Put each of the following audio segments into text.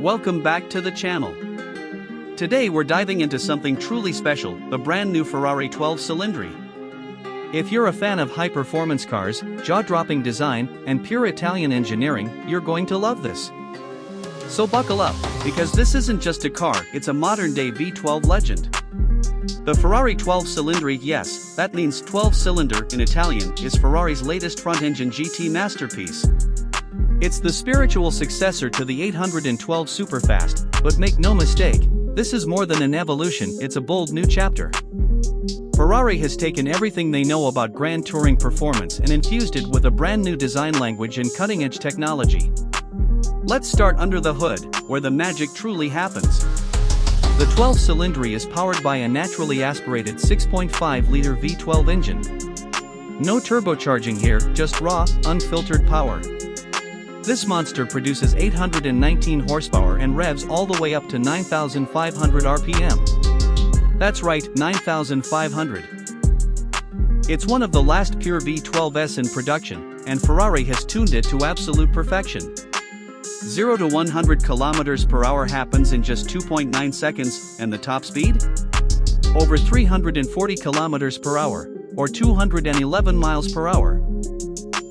Welcome back to the channel. Today we're diving into something truly special, the brand new Ferrari 12Cilindri. If you're a fan of high-performance cars, jaw-dropping design, and pure Italian engineering, you're going to love this. So buckle up, because this isn't just a car, it's a modern-day V12 legend. The Ferrari 12Cilindri, yes, that means 12-cylinder in Italian, is Ferrari's latest front-engine GT masterpiece. It's the spiritual successor to the 812 Superfast, but make no mistake, this is more than an evolution, it's a bold new chapter. Ferrari has taken everything they know about grand touring performance and infused it with a brand new design language and cutting-edge technology. Let's start under the hood, where the magic truly happens. The 12Cilindri is powered by a naturally aspirated 6.5-liter V12 engine. No turbocharging here, just raw, unfiltered power. This monster produces 819 horsepower and revs all the way up to 9,500 RPM. That's right, 9,500. It's one of the last pure V12s in production, and Ferrari has tuned it to absolute perfection. 0 to 100 kilometers per hour happens in just 2.9 seconds, and the top speed? Over 340 kilometers per hour, or 211 miles per hour.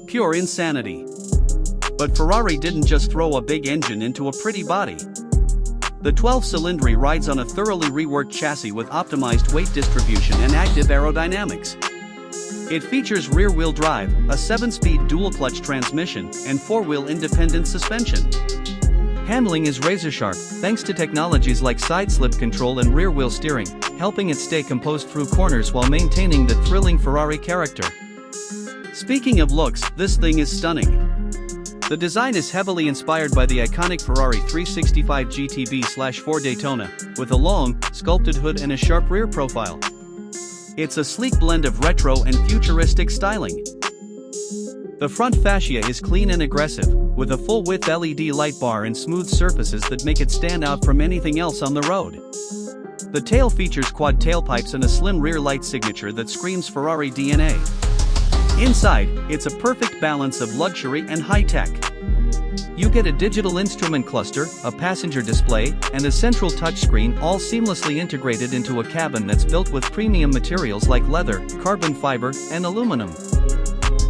Pure insanity. But Ferrari didn't just throw a big engine into a pretty body. The 12Cilindri rides on a thoroughly reworked chassis with optimized weight distribution and active aerodynamics. It features rear-wheel drive, a 7-speed dual-clutch transmission, and 4-wheel independent suspension. Handling is razor-sharp, thanks to technologies like side-slip control and rear-wheel steering, helping it stay composed through corners while maintaining the thrilling Ferrari character. Speaking of looks, this thing is stunning. The design is heavily inspired by the iconic Ferrari 365 GTB/4 Daytona, with a long, sculpted hood and a sharp rear profile. It's a sleek blend of retro and futuristic styling. The front fascia is clean and aggressive, with a full-width LED light bar and smooth surfaces that make it stand out from anything else on the road. The tail features quad tailpipes and a slim rear light signature that screams Ferrari DNA. Inside, it's a perfect balance of luxury and high-tech. You get a digital instrument cluster, a passenger display, and a central touchscreen, all seamlessly integrated into a cabin that's built with premium materials like leather, carbon fiber, and aluminum.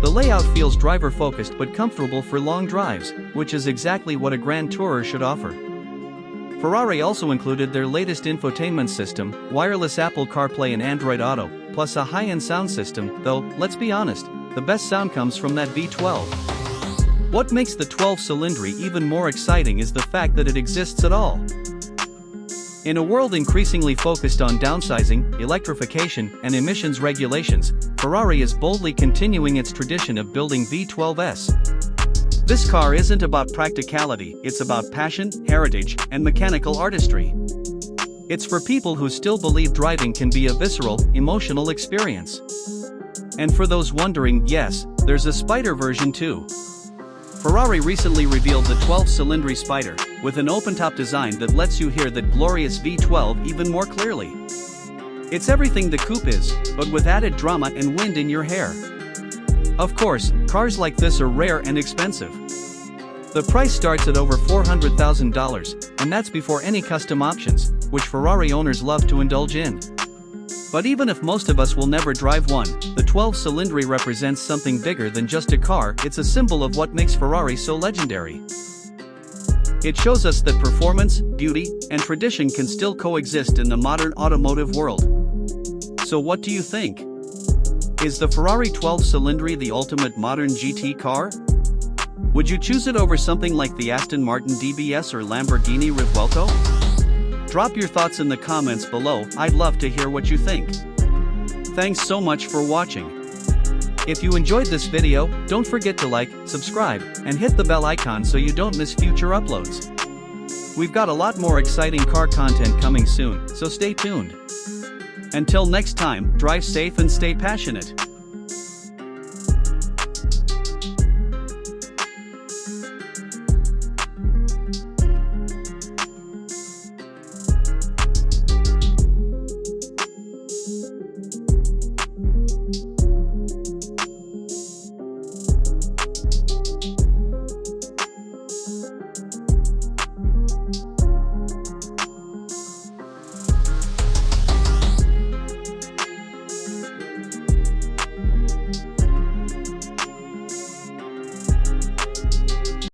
The layout feels driver-focused but comfortable for long drives, which is exactly what a grand tourer should offer. Ferrari also included their latest infotainment system, wireless Apple CarPlay and Android Auto, plus a high-end sound system, though, let's be honest, the best sound comes from that V12. What makes the 12Cilindri even more exciting is the fact that it exists at all. In a world increasingly focused on downsizing, electrification, and emissions regulations, Ferrari is boldly continuing its tradition of building V12s. This car isn't about practicality, it's about passion, heritage, and mechanical artistry. It's for people who still believe driving can be a visceral, emotional experience. And for those wondering, yes, there's a Spider version too. Ferrari recently revealed the 12Cilindri Spider, with an open-top design that lets you hear that glorious V12 even more clearly. It's everything the coupe is, but with added drama and wind in your hair. Of course, cars like this are rare and expensive. The price starts at over $400,000, and that's before any custom options, which Ferrari owners love to indulge in. But even if most of us will never drive one, the 12Cilindri represents something bigger than just a car, it's a symbol of what makes Ferrari so legendary. It shows us that performance, beauty, and tradition can still coexist in the modern automotive world. So what do you think? Is the Ferrari 12Cilindri the ultimate modern GT car? Would you choose it over something like the Aston Martin DBS or Lamborghini Revuelto? Drop your thoughts in the comments below, I'd love to hear what you think. Thanks so much for watching. If you enjoyed this video, don't forget to like, subscribe, and hit the bell icon so you don't miss future uploads. We've got a lot more exciting car content coming soon, so stay tuned. Until next time, drive safe and stay passionate.